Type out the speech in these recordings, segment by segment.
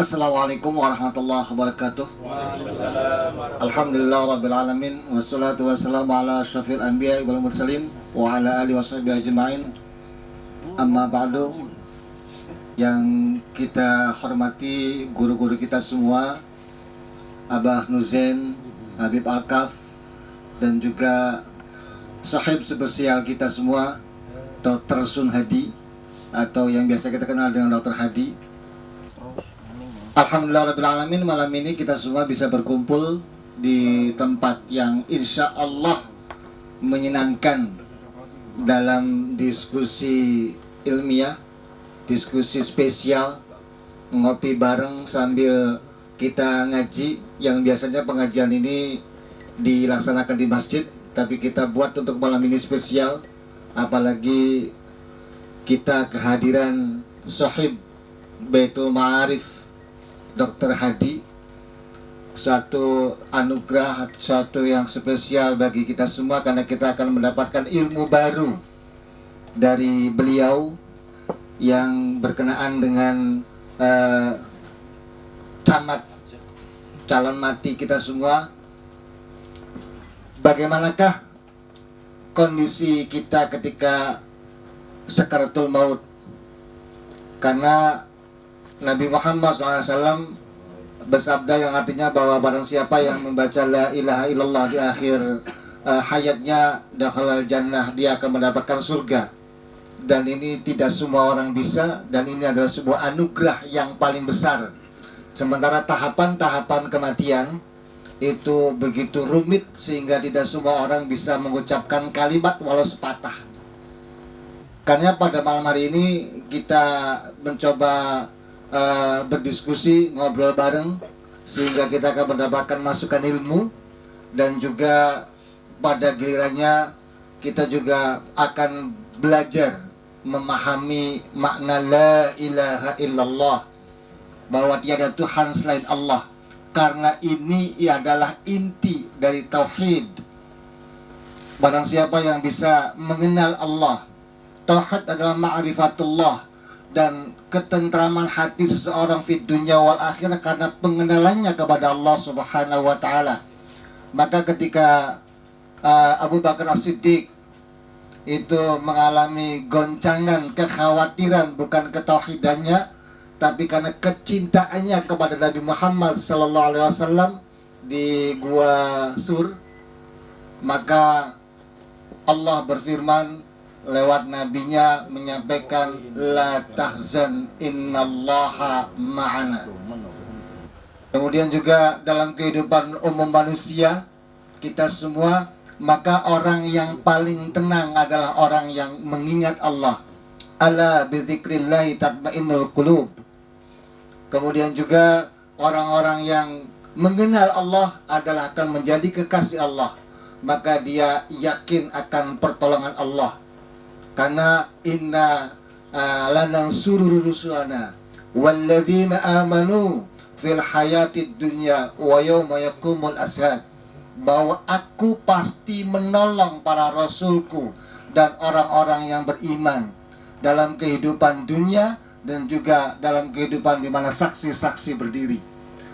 Assalamualaikum warahmatullahi wabarakatuh. Alhamdulillah rabbil alamin, wassalatu wassalamu ala asyrafil anbiya wal mursalin wa ala alihi washabihi ajmain. Amma ba'du. Yang kita hormati guru-guru kita semua, Abah Nuzen, Habib Alkaf, dan juga sahib spesial kita semua, Dr. Sun Hadi, atau yang biasa kita kenal dengan Dr. Hadi. Alhamdulillah rabbil alamin, malam ini kita semua bisa berkumpul di tempat yang insya Allah menyenangkan dalam diskusi ilmiah, diskusi spesial, ngopi bareng sambil kita ngaji. Yang biasanya pengajian ini dilaksanakan di masjid, tapi kita buat untuk malam ini spesial, apalagi kita kehadiran sahib Baitul Ma'arif Dr. Hadi, suatu anugerah, suatu yang spesial bagi kita semua, karena kita akan mendapatkan ilmu baru dari beliau yang berkenaan dengan camat, calon mati kita semua. Bagaimanakah kondisi kita ketika sakaratul maut? Karena Nabi Muhammad SAW bersabda yang artinya bahwa barang siapa yang membaca la ilaha illallah di akhir hayatnya, dakhalal jannah, dia akan mendapatkan surga. Dan ini tidak semua orang bisa, dan ini adalah sebuah anugerah yang paling besar. Sementara tahapan-tahapan kematian itu begitu rumit sehingga tidak semua orang bisa mengucapkan kalimat walau sepatah. Karena pada malam hari ini kita mencoba berdiskusi, ngobrol bareng, sehingga kita akan mendapatkan masukan ilmu, dan juga pada gilirannya kita juga akan belajar memahami makna la ilaha illallah, bahwa tiada Tuhan selain Allah, karena ini adalah inti dari tauhid. Barang siapa yang bisa mengenal Allah, tauhid adalah ma'rifatullah, dan ketentraman hati seseorang di dunia wal akhirah karena pengenalannya kepada Allah Subhanahu wa taala. Maka ketika Abu Bakar As-Siddiq itu mengalami goncangan, kekhawatiran, bukan ketauhidannya, tapi karena kecintaannya kepada Nabi Muhammad sallallahu alaihi wasallam di Gua Sur, maka Allah berfirman lewat nabinya menyampaikan la tahzan innallaha ma'ana. Kemudian juga dalam kehidupan umum manusia kita semua, maka orang yang paling tenang adalah orang yang mengingat Allah. Ala bidzikrillahi tatmainnul qulub. Kemudian juga orang-orang yang mengenal Allah adalah akan menjadi kekasih Allah, maka dia yakin akan pertolongan Allah. Karena inna lanansuru rusulana walladzina amanu fil hayatid dunya wa yawma yaqumul ashhad, bahwa aku pasti menolong para rasulku dan orang-orang yang beriman dalam kehidupan dunia dan juga dalam kehidupan di mana saksi-saksi berdiri.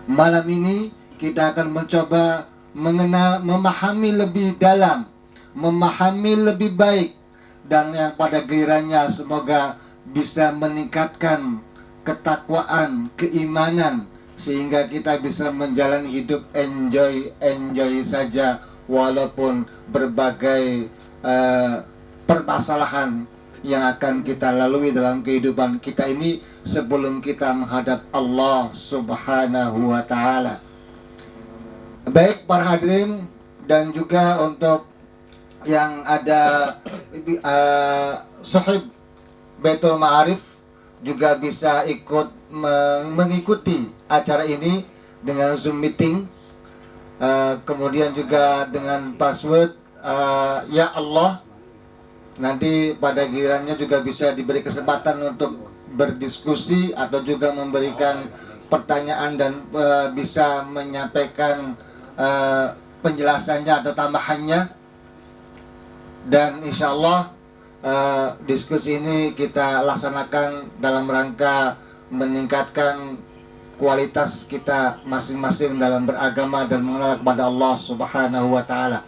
Malam ini kita akan mencoba mengenal, memahami lebih dalam, memahami lebih baik, dan yang pada gilirannya semoga bisa meningkatkan ketakwaan, keimanan, sehingga kita bisa menjalani hidup enjoy saja, walaupun berbagai permasalahan yang akan kita lalui dalam kehidupan kita ini sebelum kita menghadap Allah Subhanahu wa taala. Baik para hadirin, dan juga untuk yang ada sahib Baitul Ma'arif juga bisa ikut mengikuti acara ini dengan Zoom meeting, kemudian juga dengan password ya Allah. Nanti pada gilirannya juga bisa diberi kesempatan untuk berdiskusi atau juga memberikan pertanyaan dan bisa menyampaikan penjelasannya atau tambahannya. Dan insya Allah diskusi ini kita laksanakan dalam rangka meningkatkan kualitas kita masing-masing dalam beragama dan mengenal kepada Allah Subhanahu wa taala.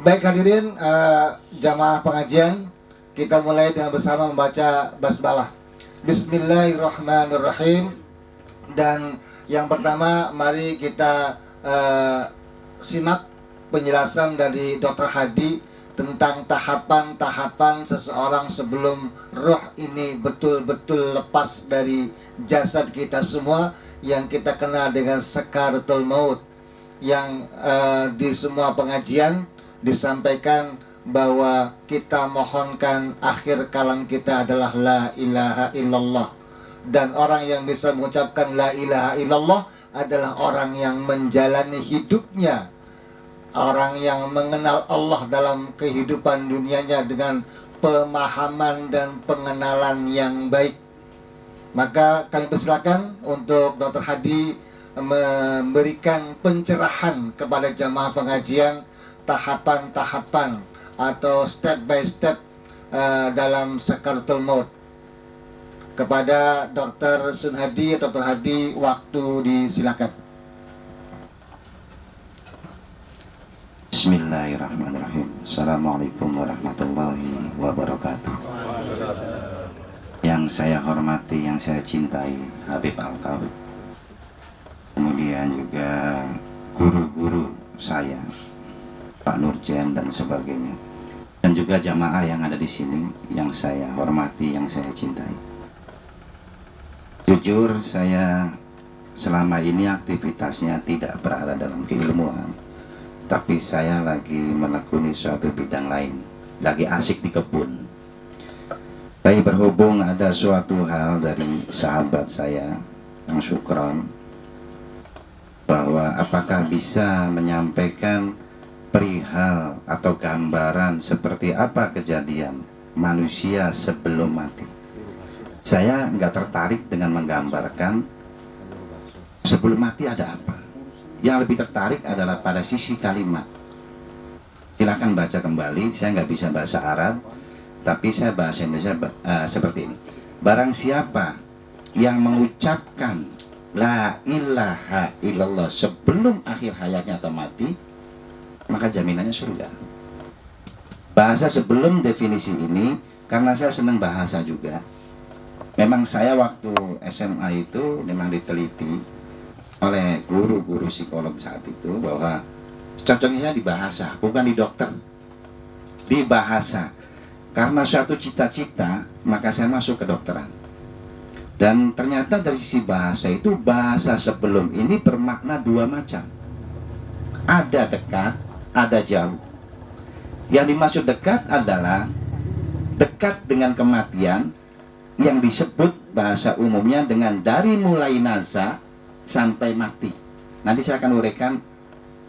Baik hadirin, jamaah pengajian, kita mulai dengan bersama membaca basmalah. Bismillahirrahmanirrahim. Dan yang pertama, mari kita simak penjelasan dari Dr. Hadi tentang tahapan-tahapan seseorang sebelum roh ini betul-betul lepas dari jasad kita semua, yang kita kenal dengan sakaratul maut, yang di semua pengajian disampaikan bahwa kita mohonkan akhir kalam kita adalah la ilaha illallah. Dan orang yang bisa mengucapkan la ilaha illallah adalah orang yang menjalani hidupnya, orang yang mengenal Allah dalam kehidupan dunianya dengan pemahaman dan pengenalan yang baik. Maka kami persilakan untuk Dr. Hadi memberikan pencerahan kepada jamaah pengajian tahapan-tahapan atau step by step dalam sakaratul maut. Kepada Dr. Sunhadi, Dr. Hadi, waktu disilakan. Bismillahirrahmanirrahim. Assalamualaikum warahmatullahi wabarakatuh. Yang saya hormati, yang saya cintai, Habib Alkawi, kemudian juga guru-guru saya, Pak Nurjen dan sebagainya, dan juga jamaah yang ada di sini yang saya hormati, yang saya cintai. Jujur, saya selama ini aktivitasnya tidak berada dalam keilmuan, tapi saya lagi menekuni suatu bidang lain, lagi asik di kebun. Tapi berhubung ada suatu hal dari sahabat saya yang syukron, bahwa apakah bisa menyampaikan perihal atau gambaran seperti apa kejadian manusia sebelum mati. Saya nggak tertarik dengan menggambarkan sebelum mati ada apa. Yang lebih tertarik adalah pada sisi kalimat. Silakan baca kembali, saya nggak bisa bahasa Arab, tapi saya bahasa Indonesia seperti ini. Barang siapa yang mengucapkan la ilaha illallah sebelum akhir hayatnya atau mati, maka jaminannya surga. Bahasa sebelum definisi ini, karena saya senang bahasa juga. Memang saya waktu SMA itu memang diteliti oleh guru-guru psikolog saat itu bahwa cocoknya di bahasa, bukan di dokter, di bahasa. Karena suatu cita-cita, maka saya masuk ke dokteran. Dan ternyata dari sisi bahasa itu, bahasa sebelum ini bermakna dua macam. Ada dekat, ada jauh. Yang dimaksud dekat adalah dekat dengan kematian, yang disebut bahasa umumnya dengan dari mulai nazah sampai mati. Nanti saya akan uraikan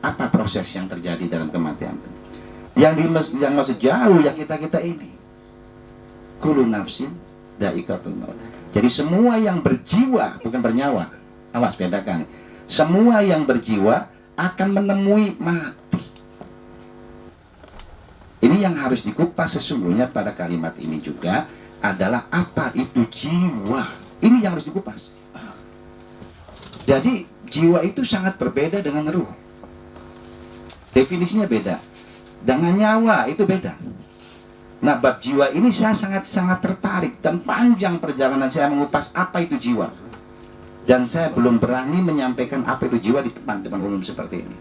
apa proses yang terjadi dalam kematian. Yang maksud jauh ya kita ini. Kullu nafsin dha'iqatul maut. Jadi semua yang berjiwa, bukan bernyawa. Awas bedakan. Semua yang berjiwa akan menemui mati. Ini yang harus dikupas sesungguhnya pada kalimat ini juga adalah apa itu jiwa. Ini yang harus dikupas. Jadi jiwa itu sangat berbeda dengan ruh. Definisinya beda. Dengan nyawa itu beda. Nah, bab jiwa ini saya sangat tertarik, dan panjang perjalanan saya mengupas apa itu jiwa. Dan saya belum berani menyampaikan apa itu jiwa di depan umum seperti ini.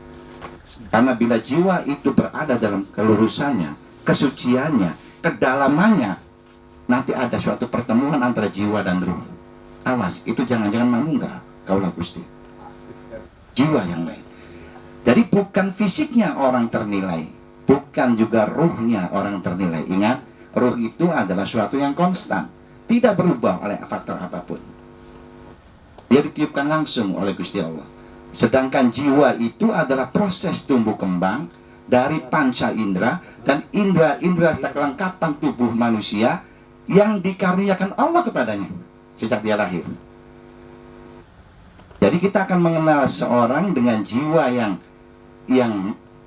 Karena bila jiwa itu berada dalam kelurusannya, kesuciannya, kedalamannya, nanti ada suatu pertemuan antara jiwa dan ruh. Awas, itu jangan-jangan manunggal, kaulah Gusti. Jiwa yang lain. Jadi bukan fisiknya orang ternilai, bukan juga ruhnya orang ternilai. Ingat, ruh itu adalah suatu yang konstan, tidak berubah oleh faktor apapun. Dia ditiupkan langsung oleh Gusti Allah. Sedangkan jiwa itu adalah proses tumbuh kembang dari panca indera dan indera-indera kelengkapan tubuh manusia yang dikaruniakan Allah kepadanya sejak dia lahir. Jadi kita akan mengenal seorang dengan jiwa yang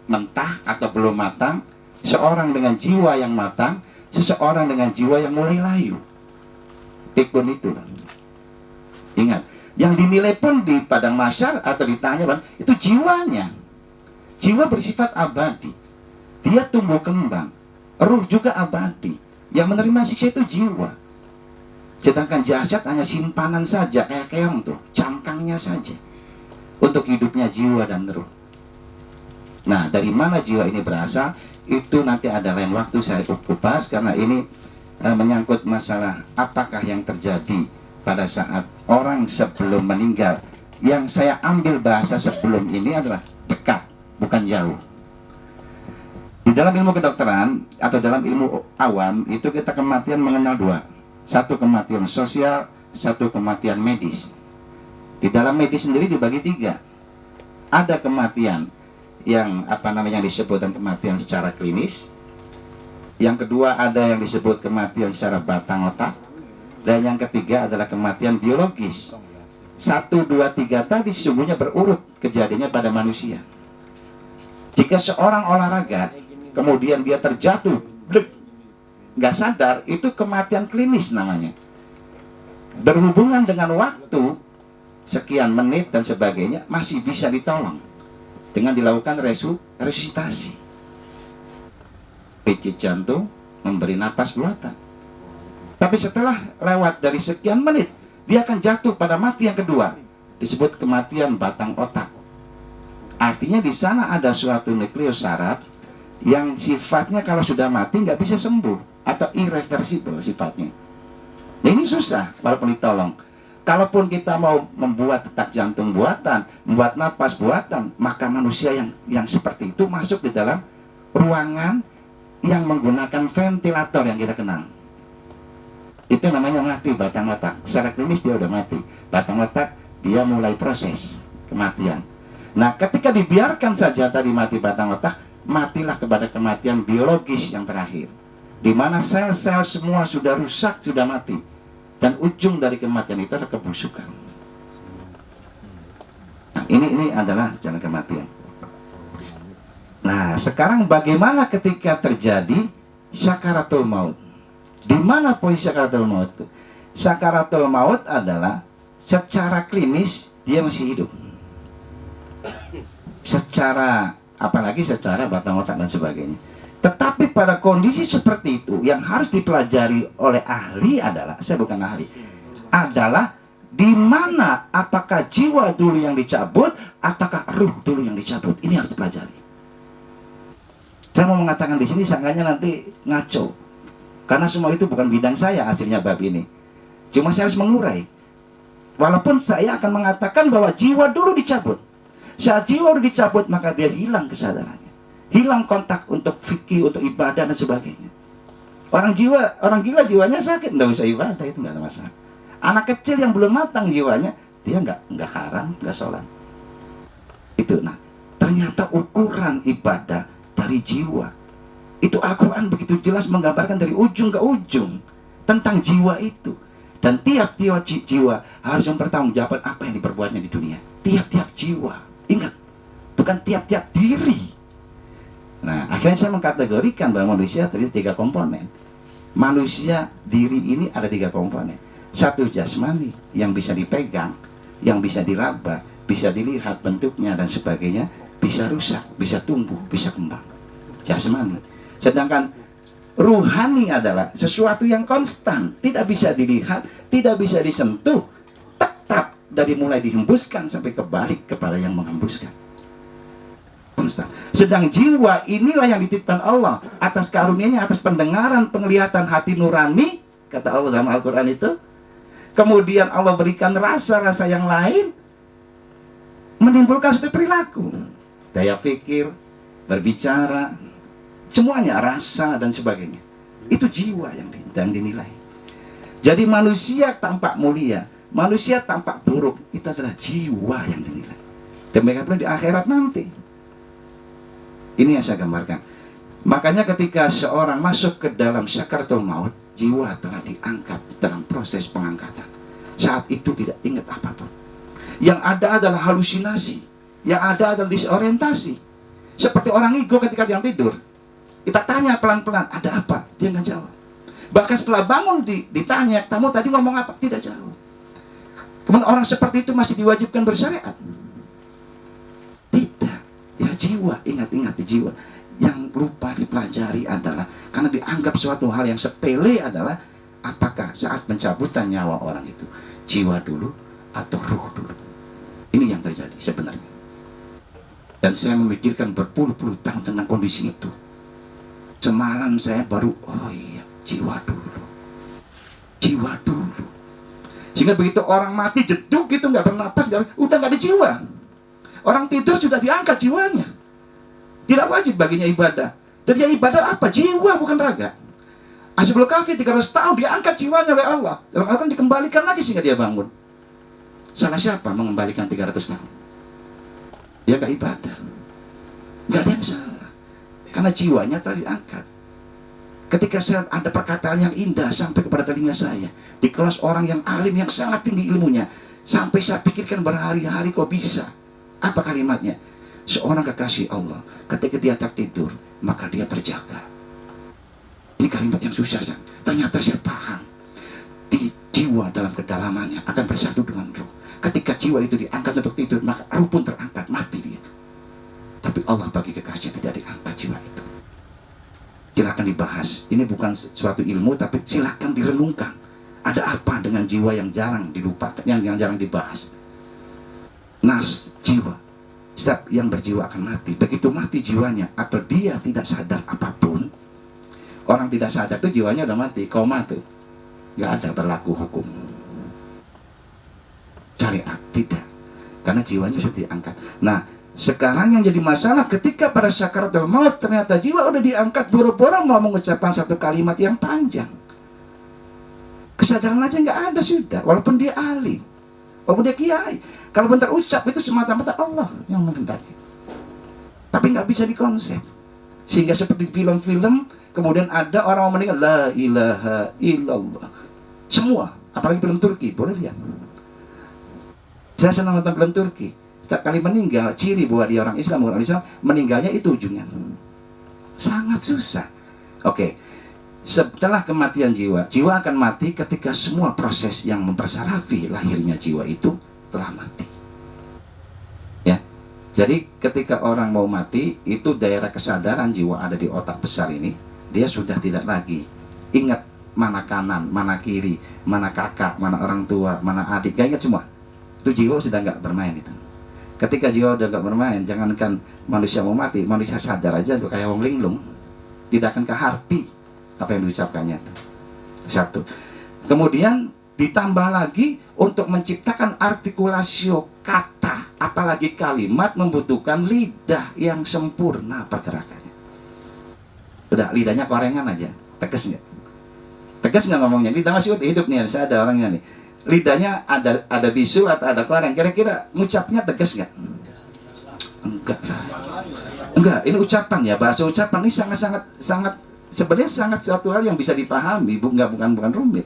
mentah atau belum matang, seorang dengan jiwa yang matang, seseorang dengan jiwa yang mulai layu. Pikun itu. Ingat, Yang dinilai pun di padang mahsyar atau ditanya itu jiwanya. Jiwa bersifat abadi. Dia tumbuh kembang. Ruh juga abadi. Yang menerima siksa itu jiwa. Sedangkan jasad hanya simpanan saja, kayak keong tuh, cangkangnya saja untuk hidupnya jiwa dan ruh. Nah, dari mana jiwa ini berasal? Itu nanti ada lain waktu saya kupas, karena ini menyangkut masalah apakah yang terjadi pada saat orang sebelum meninggal. Yang saya ambil bahasa sebelum ini adalah dekat, bukan jauh. Di dalam ilmu kedokteran atau dalam ilmu awam itu kita kematian mengenal dua. Satu kematian sosial, satu kematian medis. Di dalam medis sendiri dibagi tiga. Ada kematian yang disebutkan kematian secara klinis. Yang kedua ada yang disebut kematian secara batang otak. Dan yang ketiga adalah kematian biologis. 1, 2, 3 tadi sesungguhnya berurut kejadiannya pada manusia. Jika seorang olahraga kemudian dia terjatuh, nggak sadar, itu kematian klinis namanya. Berhubungan dengan waktu sekian menit dan sebagainya masih bisa ditolong dengan dilakukan resusitasi. Pijit jantung, memberi napas buatan. Tapi setelah lewat dari sekian menit, dia akan jatuh pada mati yang kedua, disebut kematian batang otak. Artinya di sana ada suatu nukleus saraf yang sifatnya kalau sudah mati nggak bisa sembuh atau irreversible sifatnya. Nah, ini susah walaupun ditolong. Kalaupun kita mau membuat detak jantung buatan, membuat napas buatan, maka manusia yang seperti itu masuk di dalam ruangan yang menggunakan ventilator yang kita kenal. Itu namanya mati batang otak. Secara klinis dia udah mati. Batang otak dia mulai proses kematian. Nah, ketika dibiarkan saja tadi mati batang otak, matilah kepada kematian biologis yang terakhir, di mana sel-sel semua sudah rusak, sudah mati, dan ujung dari kematian itu adalah kebusukan. Nah, ini adalah jalan kematian. Nah, sekarang bagaimana ketika terjadi sakaratul maut? Di mana posisi sakaratul maut itu? Sakaratul maut adalah secara klinis dia masih hidup. Secara apalagi secara batang otak dan sebagainya. Tetapi pada kondisi seperti itu yang harus dipelajari oleh ahli adalah, saya bukan ahli, adalah di mana apakah jiwa dulu yang dicabut ataukah ruh dulu yang dicabut. Ini harus dipelajari. Saya mau mengatakan di sini sangkanya nanti ngaco, karena semua itu bukan bidang saya hasilnya bab ini. Cuma saya harus mengurai. Walaupun saya akan mengatakan bahwa jiwa dulu dicabut. Saat jiwa udah dicabut, maka dia hilang kesadarannya, hilang kontak untuk fikih, untuk ibadah dan sebagainya. Orang gila jiwanya sakit, nggak usah ibadah, itu nggak ada masalah. Anak kecil yang belum matang jiwanya, dia nggak haram, nggak sholat. Itu, nah, ternyata ukuran ibadah dari jiwa itu Al-Quran begitu jelas menggambarkan dari ujung ke ujung tentang jiwa itu. Dan tiap-tiap jiwa harus mempertanggungjawabkan apa yang diperbuatnya di dunia. Tiap-tiap jiwa. Ingat, bukan tiap-tiap diri. Nah, akhirnya saya mengkategorikan bahwa manusia terdiri 3 komponen. Manusia diri ini ada 3 komponen. 1 jasmani yang bisa dipegang, yang bisa diraba, bisa dilihat bentuknya dan sebagainya, bisa rusak, bisa tumbuh, bisa kembang. Jasmani. Sedangkan ruhani adalah sesuatu yang konstan, tidak bisa dilihat, tidak bisa disentuh, tetap dari mulai dihembuskan sampai kebalik kepada yang menghembuskan. Konstan. Sedang jiwa inilah yang dititipkan Allah atas karunia-Nya, atas pendengaran, penglihatan hati nurani, kata Allah dalam Al-Quran itu. Kemudian Allah berikan rasa-rasa yang lain, menimbulkan suatu perilaku, daya pikir, berbicara, semuanya rasa dan sebagainya. Itu jiwa yang dinilai. Jadi manusia tampak mulia, manusia tampak buruk, itu adalah jiwa yang dinilai. Demikian pula di akhirat nanti. Ini yang saya gambarkan. Makanya ketika seorang masuk ke dalam sakaratul maut, jiwa telah diangkat dalam proses pengangkatan. Saat itu tidak ingat apapun. Yang ada adalah halusinasi, yang ada adalah disorientasi. Seperti orang ngigo ketika dia tidur. Kita tanya pelan-pelan, ada apa? Dia nggak jawab. Bahkan setelah bangun ditanya, kamu tadi ngomong apa? Tidak jawab. Kemudian orang seperti itu masih diwajibkan bersyariat? Tidak. Ya jiwa, ingat-ingat jiwa. Yang lupa dipelajari adalah, karena dianggap suatu hal yang sepele adalah, apakah saat pencabutan nyawa orang itu jiwa dulu atau ruh dulu. Ini yang terjadi sebenarnya. Dan saya memikirkan berpuluh-puluh tahun tentang kondisi itu. Semalam saya baru, oh iya, jiwa dulu. Jiwa dulu. Sehingga begitu orang mati jeduk gitu, nggak bernapas, udah nggak ada jiwa. Orang tidur sudah diangkat jiwanya. Tidak wajib baginya ibadah. Jadi ya ibadah apa? Jiwa, bukan raga. Ashabul Kahfi 300 tahun diangkat jiwanya oleh Allah. Dalam Al-Quran dikembalikan lagi sehingga dia bangun. Salah siapa mengembalikan 300 tahun? Dia gak ibadah. Gak ada yang salah. Karena jiwanya telah diangkat. Ketika saya ada perkataan yang indah sampai kepada telinga saya, di kelas orang yang alim yang sangat tinggi ilmunya, sampai saya pikirkan berhari-hari kok bisa. Apa kalimatnya? Seorang kekasih Allah, ketika dia tertidur, maka dia terjaga. Ini kalimat yang susah, kan? Ternyata saya paham. Di jiwa dalam kedalamannya akan bersatu dengan ruh. Ketika jiwa itu diangkat untuk tidur, maka ruh pun terangkat, mati dia. Tapi Allah bagi kekasih tidak diangkat jiwa itu. Silakan dibahas. Ini bukan suatu ilmu, tapi silakan direnungkan. Ada apa dengan jiwa yang jarang dilupakan, yang jarang dibahas? Nafs, jiwa. Setiap yang berjiwa akan mati. Begitu mati jiwanya, atau dia tidak sadar apapun, orang tidak sadar itu jiwanya udah mati, koma tuh, nggak ada berlaku hukum syariat, tidak, karena jiwanya sudah diangkat. Nah, sekarang yang jadi masalah ketika pada sakaratul maut ternyata jiwa udah diangkat, buru-buru mau mengucapkan satu kalimat yang panjang, kesadaran aja nggak ada sudah, walaupun dia ahli, walaupun dia kiai, kalau bentar ucap itu semata-mata Allah yang menghendaki, tapi nggak bisa dikonsep. Sehingga seperti film-film, kemudian ada orang mau meninggal, la ilaha illallah. Semua, apalagi film Turki, boleh lihat. Saya senang nonton film Turki. Setiap kali meninggal, ciri bahwa dia orang Islam, bukan orang Islam, meninggalnya itu ujungnya. Sangat susah. Oke, setelah kematian jiwa, jiwa akan mati ketika semua proses yang mempersarafi lahirnya jiwa itu telah mati. Ya, jadi ketika orang mau mati, itu daerah kesadaran jiwa ada di otak besar ini, dia sudah tidak lagi ingat mana kanan, mana kiri, mana kakak, mana orang tua, mana adik, gak ingat semua. Itu jiwa sudah nggak bermain itu. Ketika jiwa udah nggak bermain, jangankan manusia mau mati, manusia sadar aja udah kayak wong linglung, tidak akan keharti apa yang diucapkannya itu. Satu. Kemudian ditambah lagi untuk menciptakan artikulasi kata, apalagi kalimat, membutuhkan lidah yang sempurna pergerakannya. Udah lidahnya korengan aja, tegas nggak? Tegas nggak ngomongnya? Lidah masih hidup nih, saya ada orangnya nih. Lidahnya ada bisul atau ada koreng, kira-kira ngucapnya tegas nggak? Enggak lah. Enggak, ini ucapan ya, bahasa ucapan ini sangat sebenarnya sangat suatu hal yang bisa dipahami, bukan rumit.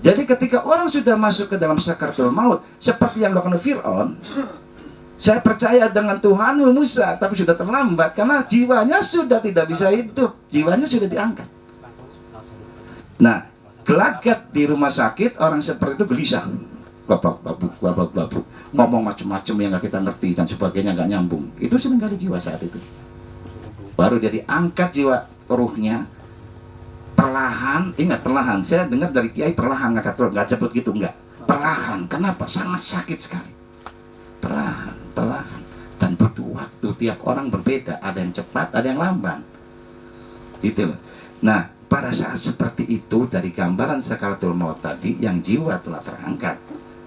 Jadi ketika orang sudah masuk ke dalam sakaratul maut, seperti yang dilakukan Fir'aun, saya percaya dengan Tuhanmu Musa, tapi sudah terlambat karena jiwanya sudah tidak bisa hidup, jiwanya sudah diangkat. Nah, gelagat di rumah sakit, orang seperti itu gelisah, babak-babuk, ngomong macam-macam yang nggak kita ngerti dan sebagainya, nggak nyambung. Itu sedang ada jiwa saat itu. Baru dia diangkat jiwa ruhnya, perlahan, ingat perlahan. Saya dengar dari kiai perlahan ngangkat ruh, nggak cepet gitu, nggak. Perlahan, kenapa? Sangat sakit sekali. Perlahan, dan butuh waktu. Tiap orang berbeda, ada yang cepat, ada yang lamban. Gitu loh. Nah, pada saat seperti itu, dari gambaran sakaratul maut tadi, yang jiwa telah terangkat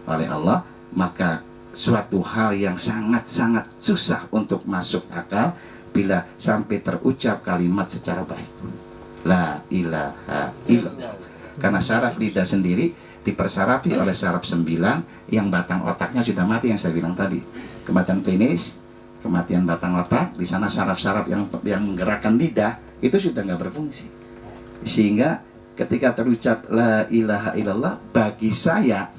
oleh Allah, maka suatu hal yang sangat-sangat susah untuk masuk akal bila sampai terucap kalimat secara baik. La ilaha illallah. Karena saraf lidah sendiri dipersarafi oleh saraf 9 yang batang otaknya sudah mati, yang saya bilang tadi. Kematian klinis, kematian batang otak, di sana saraf-saraf yang menggerakkan lidah itu sudah nggak berfungsi. Sehingga ketika terucap la ilaha illallah, bagi saya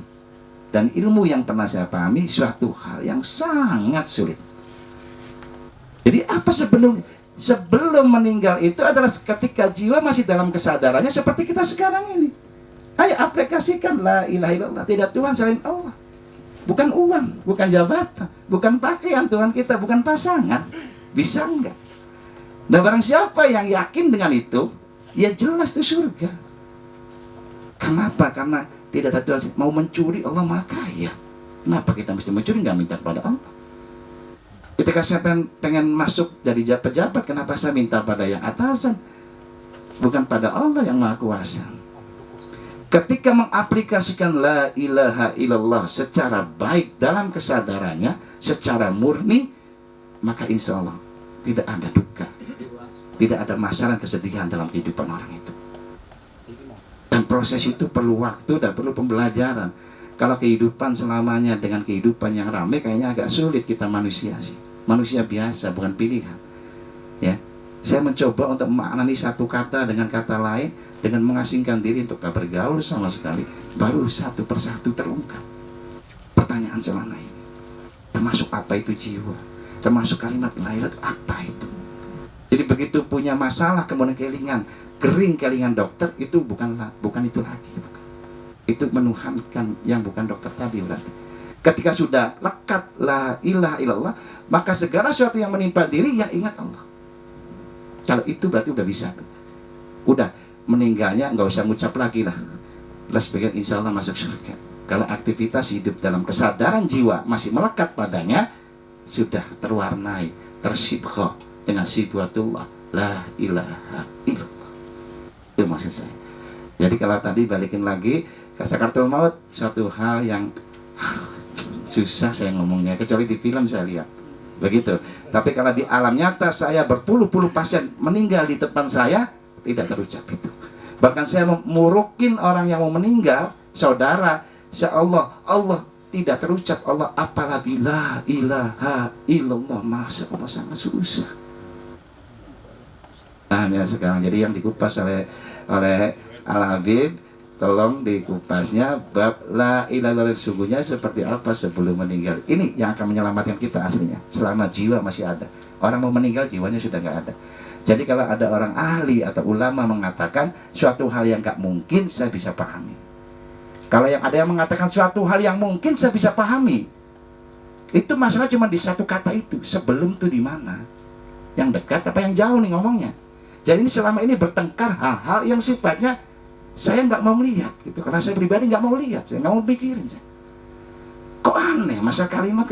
dan ilmu yang pernah saya pahami, suatu hal yang sangat sulit. Jadi apa sebelum meninggal itu adalah ketika jiwa masih dalam kesadarannya seperti kita sekarang ini. Ayo aplikasikan la ilaha illallah, tidak Tuhan selain Allah. Bukan uang, bukan jabatan, bukan pakaian Tuhan kita, bukan pasangan. Bisa enggak? Nah barang siapa yang yakin dengan itu, ya jelas itu surga. Kenapa? Karena tidak ada Tuhan. Mau mencuri, Allah Maha Kaya. Kenapa kita mesti mencuri, nggak minta kepada Allah? Ketika saya pengen masuk dari pejabat, kenapa saya minta pada yang atasan? Bukan pada Allah yang Maha Kuasa. Ketika mengaplikasikan la ilaha illallah secara baik dalam kesadarannya, secara murni, maka insya Allah tidak ada duka, tidak ada masalah kesedihan dalam kehidupan orang itu. Dan proses itu perlu waktu dan perlu pembelajaran. Kalau kehidupan selamanya dengan kehidupan yang ramai, kayaknya agak sulit kita manusia sih. Manusia biasa, bukan pilihan. Ya, saya mencoba untuk memaknai satu kata dengan kata lain, dengan mengasingkan diri untuk gak bergaul sama sekali, baru satu persatu terungkap pertanyaan selama ini. Termasuk apa itu jiwa, termasuk kalimat lahir apa itu. Jadi begitu punya masalah kemudian kering kelingan dokter, itu bukan itu lagi, bukan. Itu menuhankan yang bukan dokter tadi berarti. Ketika sudah lekat la ilaha illallah, maka segala sesuatu yang menimpa diri yang ingat Allah. Kalau itu berarti udah bisa, udah meninggalnya nggak usah ngucap lagi lah. Sebagian insya Allah masuk surga. Kalau aktivitas hidup dalam kesadaran jiwa masih melekat padanya, sudah terwarnai, tersibgha dengan sibwatullah la ilaha illallah. Itu maksud saya. Jadi kalau tadi balikin lagi ke sakaratul maut, suatu hal yang susah saya ngomongnya, kecuali di film saya lihat begitu. Tapi kalau di alam nyata saya berpuluh-puluh pasien meninggal di depan saya, tidak terucap itu. Bahkan saya memurukin orang yang mau meninggal, saudara, Allah tidak terucap Allah, apalagi la ilaha illallah. Masa Allah sangat susah. Nah ya sekarang, jadi yang dikupas oleh Al-Habib, tolong dikupasnya bab la ilaha illallah sungguhnya seperti apa sebelum meninggal. Ini yang akan menyelamatkan kita aslinya. Selama jiwa masih ada, orang mau meninggal jiwanya sudah nggak ada. Jadi kalau ada orang ahli atau ulama mengatakan suatu hal yang gak mungkin, saya bisa pahami. Kalau yang ada yang mengatakan suatu hal yang mungkin, saya bisa pahami. Itu masalah cuma di satu kata itu. Sebelum itu di mana? Yang dekat apa yang jauh nih ngomongnya? Jadi ini selama ini bertengkar hal-hal yang sifatnya saya nggak mau lihat gitu. Karena saya pribadi nggak mau lihat, saya nggak mau pikirin. Kok aneh masa kalimat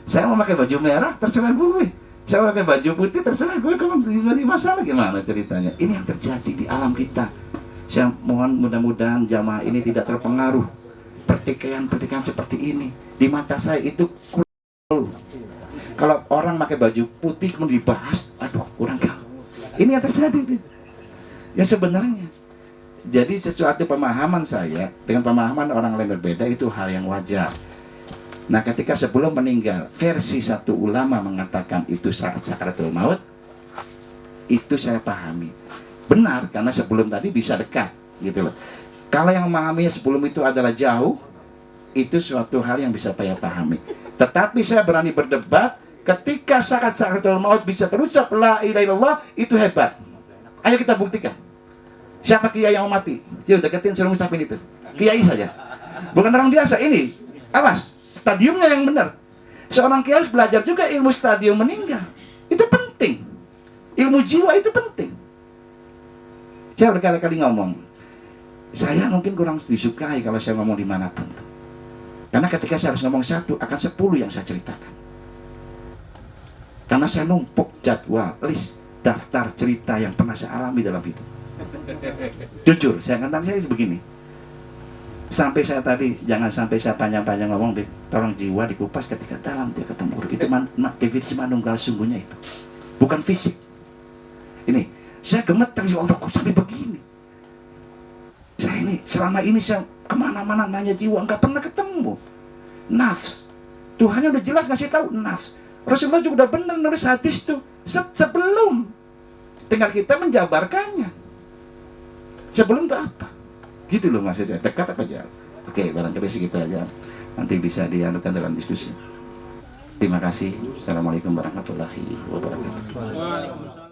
saya mau pakai baju merah, terserah gue. Saya pakai baju putih, terserah gue. Kalau di masalah gimana ceritanya? Ini yang terjadi di alam kita. Saya mohon mudah-mudahan jamaah ini tidak terpengaruh pertikaian seperti ini. Di mata saya itu kalau orang pakai baju putih kemudian dibahas, aduh kurang kau. Ini yang terjadi. Ya sebenarnya. Jadi sesuatu pemahaman saya dengan pemahaman orang lain berbeda, itu hal yang wajar. Nah ketika sebelum meninggal, versi satu ulama mengatakan itu saat sakaratul maut, itu saya pahami benar, karena sebelum tadi bisa dekat gitu loh. Kalau yang memahaminya sebelum itu adalah jauh, itu suatu hal yang bisa saya pahami. Tetapi saya berani berdebat, ketika saat sakaratul maut bisa terucap la ilaha illallah, itu hebat. Ayo kita buktikan. Siapa kiai yang mau mati? Yuk deketin, suruh ngucapin itu. Kiai saja, bukan orang biasa ini. Awas, stadiumnya yang benar. Seorang kiai harus belajar juga ilmu stadium meninggal. Itu penting. Ilmu jiwa itu penting. Saya berkali-kali ngomong, saya mungkin kurang disukai kalau saya ngomong dimanapun. Karena ketika saya harus ngomong satu, akan 10 yang saya ceritakan. Karena saya numpuk jadwal, list, daftar cerita yang pernah saya alami dalam hidup. Jujur, saya akan tanya saya begini. Sampai saya tadi, jangan sampai saya panjang-panjang ngomong, tolong jiwa dikupas ketika dalam dia ketemu. Itu definisi manunggal sungguhnya itu. Bukan fisik. Ini, saya gemeter, ya Allah, kok sampai begini. Saya ini, selama ini saya kemana-mana nanya jiwa, nggak pernah ketemu. Nafs. Tuhannya udah jelas ngasih tahu, nafs. Rasulullah juga udah benar nulis hadis tuh. Sebelum. Tinggal kita menjabarkannya. Sebelum itu apa? Gitu loh maksud saya, dekat apa jauh? Oke, barangkali segitu aja. Nanti bisa dianukan dalam diskusi. Terima kasih. Assalamualaikum warahmatullahi wabarakatuh.